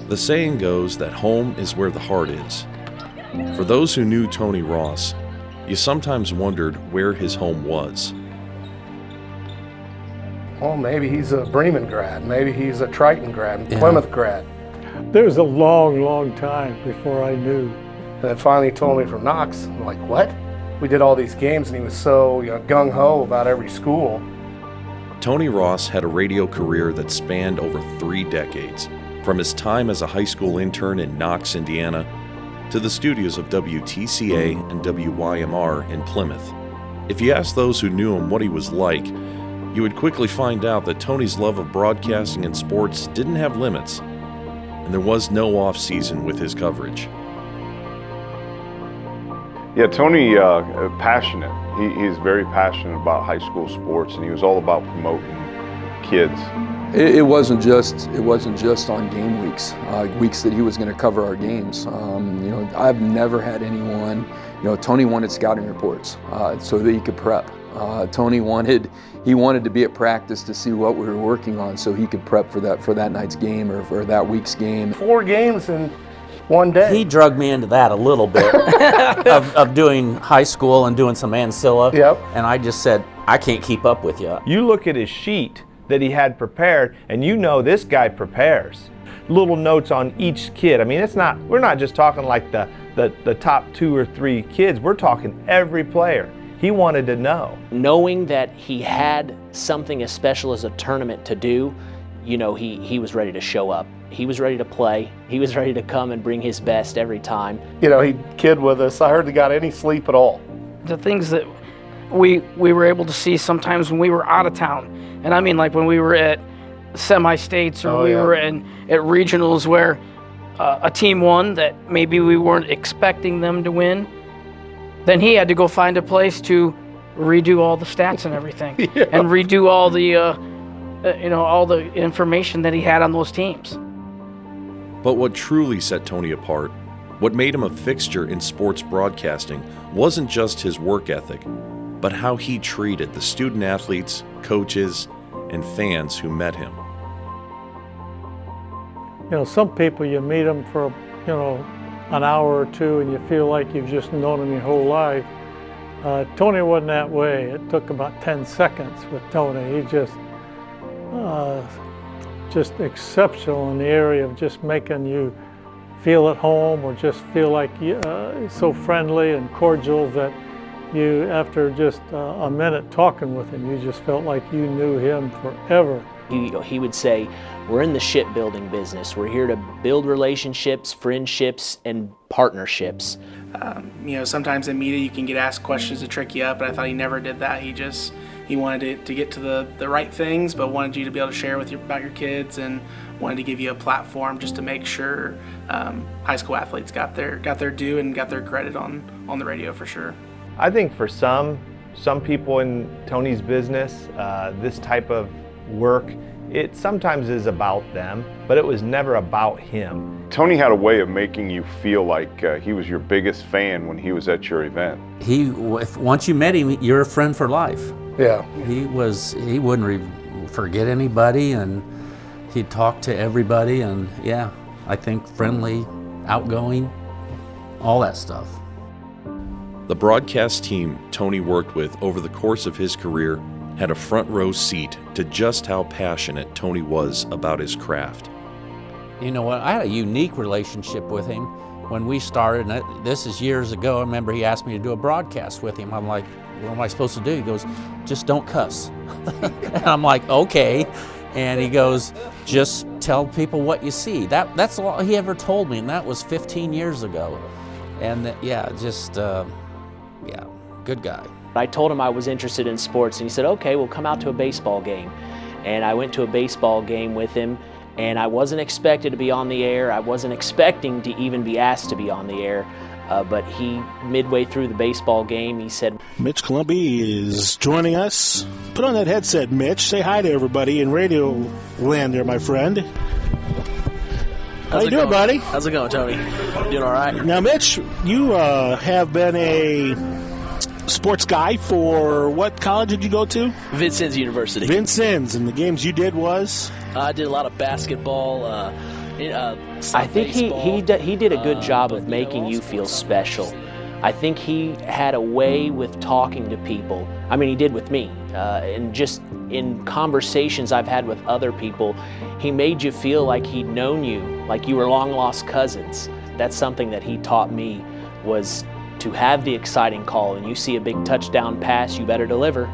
The saying goes that home is where the heart is. For those who knew Tony Ross, you sometimes wondered where his home was. Well, maybe he's a Bremen grad, maybe he's a Triton grad, Plymouth grad. There was a long, long time before I knew. And then finally he told me from Knox. I'm like, what? We did all these games and he was so gung-ho about every school. Tony Ross had a radio career that spanned over 3 decades, from his time as a high school intern in Knox, Indiana, to the studios of WTCA and WYMR in Plymouth. If you asked those who knew him what he was like, you would quickly find out that Tony's love of broadcasting and sports didn't have limits, and there was no off-season with his coverage. Yeah, Tony, passionate. He's very passionate about high school sports, and he was all about promoting kids. It wasn't just on game weeks, weeks that he was going to cover our games. I've never had anyone. Tony wanted scouting reports so that he could prep. Tony wanted to be at practice to see what we were working on, so he could prep for that night's game or for that week's game. 4 games in one day. He drugged me into that a little bit of doing high school and doing some Ancilla. Yep. And I just said, I can't keep up with you. You look at his sheet that he had prepared, and this guy prepares. Little notes on each kid. I mean, we're not just talking like the top 2 or 3 kids. We're talking every player. He wanted to know. Knowing that he had something as special as a tournament to do, he was ready to show up. He was ready to play. He was ready to come and bring his best every time. He'd kid with us. I hardly got any sleep at all. The things that we were able to see sometimes when we were out of town, and I mean like when we were at semi-states or were at regionals where a team won that maybe we weren't expecting them to win, then he had to go find a place to redo all the stats and everything and redo all the all the information that he had on those teams. But what truly set Tony apart, what made him a fixture in sports broadcasting, wasn't just his work ethic, but how he treated the student athletes, coaches, and fans who met him. Some people, you meet them for, an hour or 2 and you feel like you've just known them your whole life. Tony wasn't that way. It took about 10 seconds with Tony. He just exceptional in the area of just making you feel at home, or just feel like so friendly and cordial that you, after just a minute talking with him, you just felt like you knew him forever. He would say, we're in the shipbuilding business. We're here to build relationships, friendships, and partnerships. Sometimes in media you can get asked questions to trick you up, but I thought he never did that. He wanted to get to the right things, but wanted you to be able to share about your kids, and wanted to give you a platform just to make sure high school athletes got their due and got their credit on the radio for sure. I think for some people in Tony's business, this type of work, it sometimes is about them, but it was never about him. Tony had a way of making you feel like he was your biggest fan when he was at your event. Once you met him, you're a friend for life. Yeah. He wouldn't forget anybody, and he'd talk to everybody, and I think friendly, outgoing, all that stuff. The broadcast team Tony worked with over the course of his career had a front row seat to just how passionate Tony was about his craft. You know what, I had a unique relationship with him when we started, and this is years ago. I remember he asked me to do a broadcast with him. I'm like, what am I supposed to do? He goes, just don't cuss. And I'm like, okay. And he goes, just tell people what you see. That's all he ever told me, and that was 15 years ago. And good guy. I told him I was interested in sports, and he said, okay, we'll come out to a baseball game. And I went to a baseball game with him, and I wasn't expected to be on the air. I wasn't expecting to even be asked to be on the air. But midway through the baseball game, he said, Mitch Columbe is joining us. Put on that headset, Mitch. Say hi to everybody in radio land there, my friend. How you doing, buddy? How's it going, Tony? Doing all right. Now, Mitch, you have been a sports guy for what college did you go to? Vincennes University. Vincennes, and the games you did was? I did a lot of basketball. I think he did a good job of making you feel special. I think he had a way with talking to people. I mean, he did with me. And just in conversations I've had with other people, he made you feel like he'd known you, like you were long-lost cousins. That's something that he taught me, was to have the exciting call. And you see a big touchdown pass, you better deliver.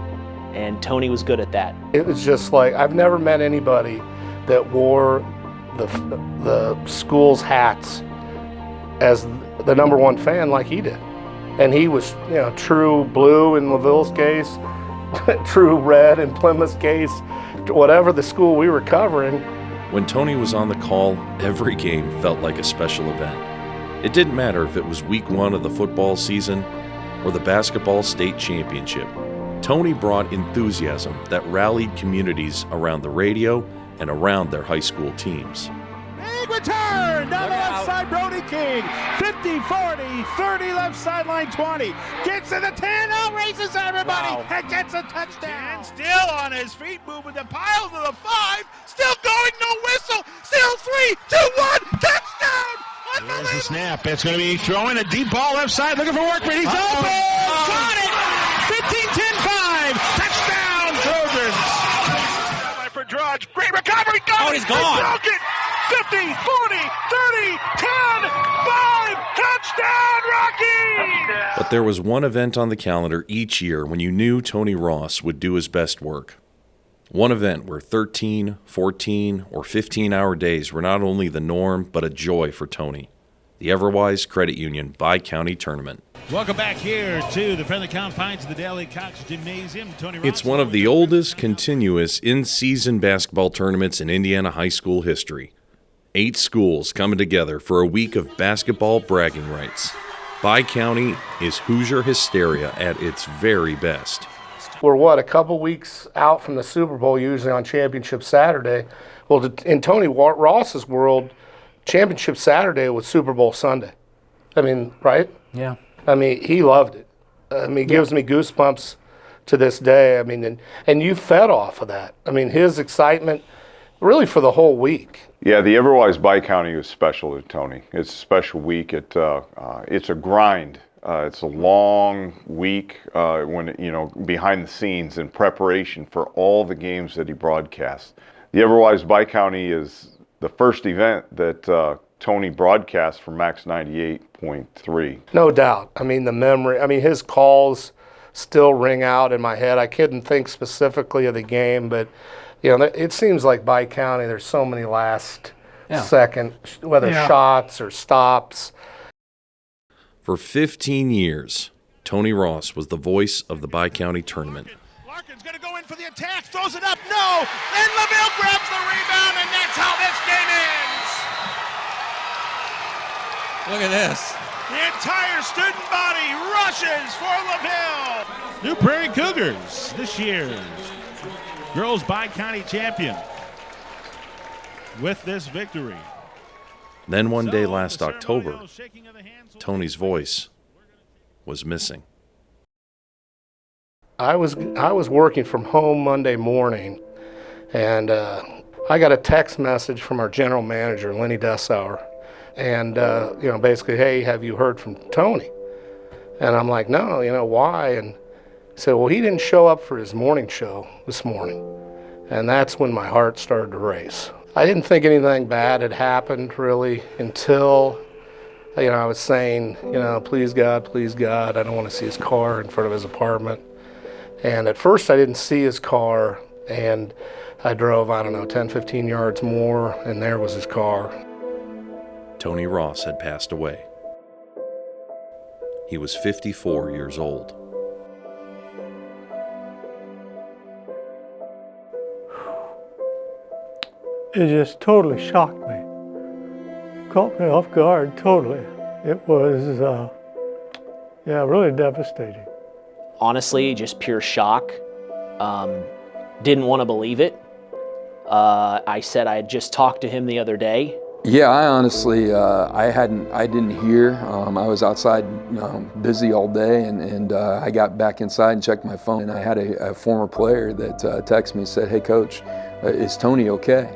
And Tony was good at that. It was just like, I've never met anybody that wore the school's hats as the number one fan like he did. And he was, true blue in LaVille's case, true red in Plymouth's case, whatever the school we were covering. When Tony was on the call, every game felt like a special event. It didn't matter if it was week 1 of the football season or the basketball state championship. Tony brought enthusiasm that rallied communities around the radio and around their high school teams. Big return down the left side, Brody King. 50, 40, 30, left sideline 20. Gets to the 10, outraces everybody, and gets a touchdown. Still on his feet, moving the pile to the 5. Still going, no whistle. Still 3, 2, 1, touchdown. There's the snap. It's going to be throwing a deep ball left side, looking for Workman. He's open. Got it. 15, 10, 5. Touchdown, Trojans. For Drudge. Great recovery. Oh, he's gone. Broke it. 50, 40, 30, 10, 5. Touchdown, Rocky. But there was one event on the calendar each year when you knew Tony Ross would do his best work. One event where 13, 14, or 15-hour days were not only the norm, but a joy for Tony. The Everwise Credit Union Bi-County Tournament. Welcome back here to the friendly confines of the Daly Cox Gymnasium. Tony Ross. It's one of the oldest continuous in-season basketball tournaments in Indiana high school history. 8 schools coming together for a week of basketball bragging rights. Bi-County is Hoosier hysteria at its very best. We're a couple weeks out from the Super Bowl, usually on Championship Saturday. Well, in Tony Ross's world, Championship Saturday was Super Bowl Sunday. I mean, right? Yeah. I mean, he loved it. It gives me goosebumps to this day. I mean, and you fed off of that. I mean, his excitement really for the whole week. Yeah, the Everwise Bi-County is special to Tony. It's a special week. It's a grind. It's a long week when behind the scenes in preparation for all the games that he broadcasts. The Everwise Bi-County is the first event that Tony broadcast for Max 98.3. No doubt. I mean, the memory. I mean, his calls still ring out in my head. I couldn't think specifically of the game, but it seems like Bi-County, there's so many last second, whether shots or stops. For 15 years, Tony Ross was the voice of the Bi-County Tournament. Larkin's going to go in for the attack, throws it up, no, and LaVille grabs the rebound, and that's how this game ends. Look at this. The entire student body rushes for LaVille. New Prairie Cougars, this year's girls Bi-County champion with this victory. Then one day last October, Tony's voice was missing. I was working from home Monday morning, and I got a text message from our general manager, Lenny Dessauer, and basically, hey, have you heard from Tony? And I'm like, no, why? And he said, well, he didn't show up for his morning show this morning, and that's when my heart started to race. I didn't think anything bad had happened really until I was saying, please God, I don't want to see his car in front of his apartment. And at first I didn't see his car, and I drove, 10, 15 yards more, and there was his car. Tony Ross had passed away. He was 54 years old. It just totally shocked me. Caught me off guard, totally. It was, really devastating. Honestly, just pure shock. Didn't want to believe it. I said I had just talked to him the other day, Yeah, I honestly, I didn't hear. I was outside busy all day, and I got back inside and checked my phone, and I had a former player that texted me and said, "Hey, Coach, is Tony okay?"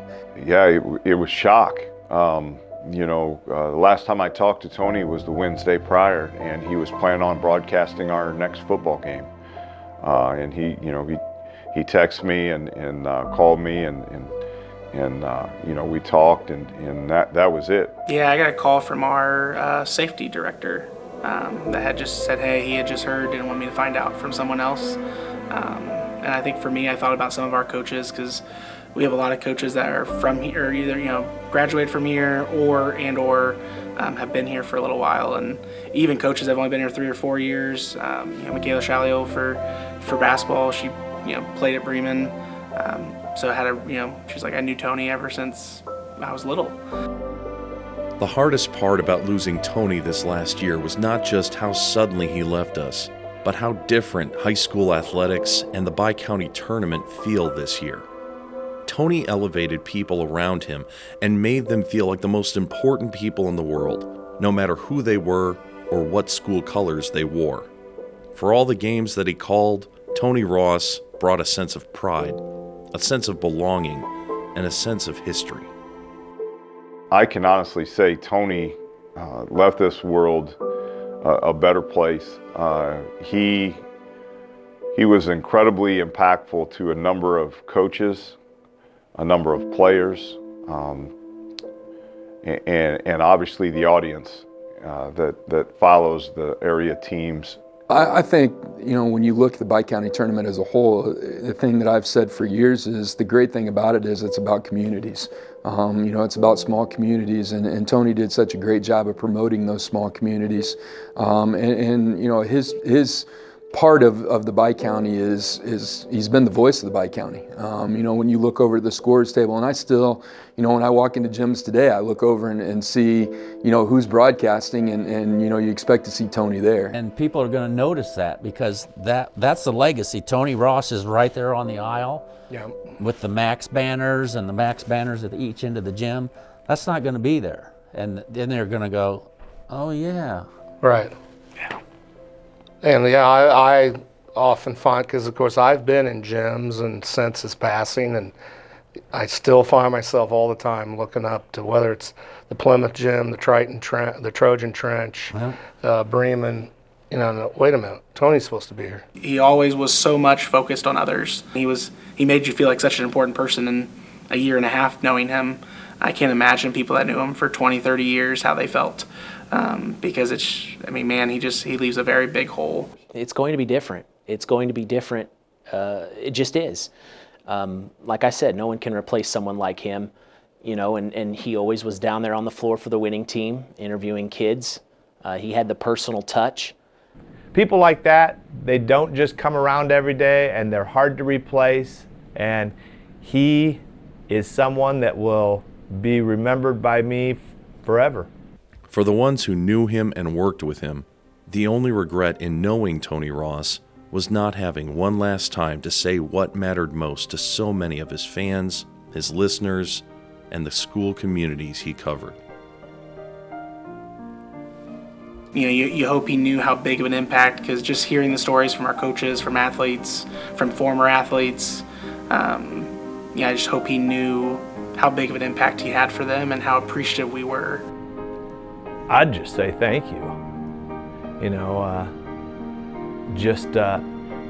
Yeah, it was shock. The last time I talked to Tony was the Wednesday prior, and he was planning on broadcasting our next football game. And he texted me and called me and we talked, and that was it. Yeah, I got a call from our safety director that had just said, hey, he had just heard and wanted me to find out from someone else. And I think for me, I thought about some of our coaches, because we have a lot of coaches that are from here, either graduated from here or have been here for a little while, and even coaches that have only been here 3 or 4 years. Michaela Shamaluev for basketball, she played at Bremen. So I had she's like, I knew Tony ever since I was little. The hardest part about losing Tony this last year was not just how suddenly he left us, but how different high school athletics and the Bi-County tournament feel this year. Tony elevated people around him and made them feel like the most important people in the world, no matter who they were or what school colors they wore. For all the games that he called, Tony Ross brought a sense of pride, a sense of belonging, and a sense of history. I can honestly say Tony left this world a better place. He was incredibly impactful to a number of coaches, a number of players, and obviously the audience that follows the area teams. I think, when you look at the Bi-County tournament as a whole, the thing that I've said for years is the great thing about it is it's about communities. It's about small communities, and Tony did such a great job of promoting those small communities. His part of the Bi-County is he's been the voice of the Bi-County. When you look over at the scores table, and I still, when I walk into gyms today, I look over and see, who's broadcasting, and you expect to see Tony there. And people are going to notice that, because that's the legacy. Tony Ross is right there on the aisle, yeah, with the Max banners and the Max banners at each end of the gym. That's not going to be there. And then they're going to go, oh yeah. Right. And yeah, I often find, because of course I've been in gyms and since his passing, and I still find myself all the time looking up to whether it's the Plymouth gym, the the Trojan Trench, Bremen. Wait a minute, Tony's supposed to be here. He always was so much focused on others. He made you feel like such an important person in a year and a half knowing him. I can't imagine people that knew him for 20, 30 years how they felt. Because he leaves a very big hole. It's going to be different. It's going to be different. It just is. Like I said, no one can replace someone like him, and he always was down there on the floor for the winning team, interviewing kids. He had the personal touch. People like that, they don't just come around every day, and they're hard to replace. And he is someone that will be remembered by me forever. For the ones who knew him and worked with him, the only regret in knowing Tony Ross was not having one last time to say what mattered most to so many of his fans, his listeners, and the school communities he covered. You hope he knew how big of an impact, because just hearing the stories from our coaches, from athletes, from former athletes, I just hope he knew how big of an impact he had for them and how appreciative we were. I'd just say thank you.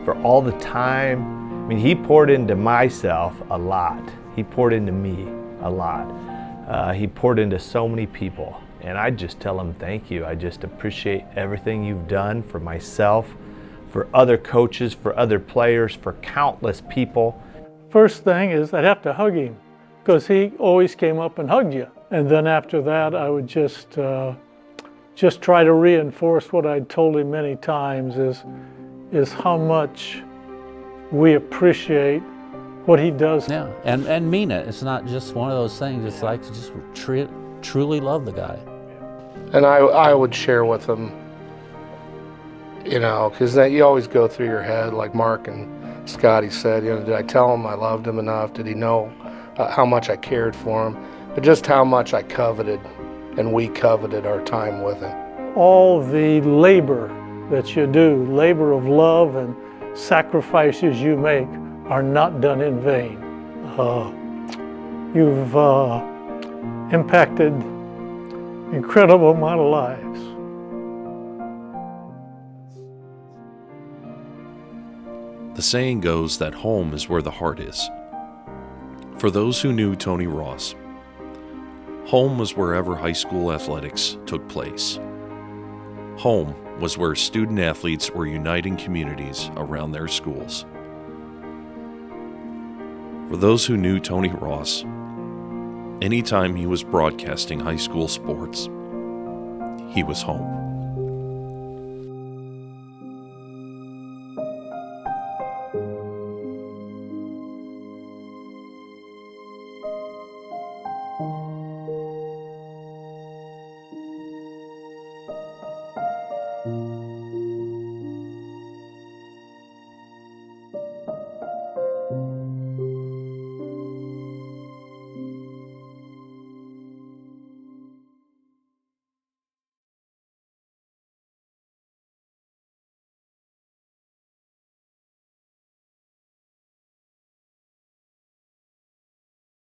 For all the time. He poured into myself a lot. He poured into me a lot. He poured into so many people. And I just tell him thank you. I just appreciate everything you've done for myself, for other coaches, for other players, for countless people. First thing is I'd have to hug him, because he always came up and hugged you. And then after that, I would just try to reinforce what I'd told him many times, is how much we appreciate what he does. Yeah, and mean it. It's not just one of those things. It's like just truly love the guy. And I would share with him, because you always go through your head, like Marc and Scotty said, did I tell him I loved him enough? Did he know how much I cared for him? but just how much I coveted and we coveted our time with him. All the labor that you do, labor of love and sacrifices you make, are not done in vain. You've impacted incredible amount of lives. The saying goes that home is where the heart is. For those who knew Tony Ross, home was wherever high school athletics took place. Home was where student athletes were uniting communities around their schools. For those who knew Tony Ross, anytime he was broadcasting high school sports, he was home. Thank you.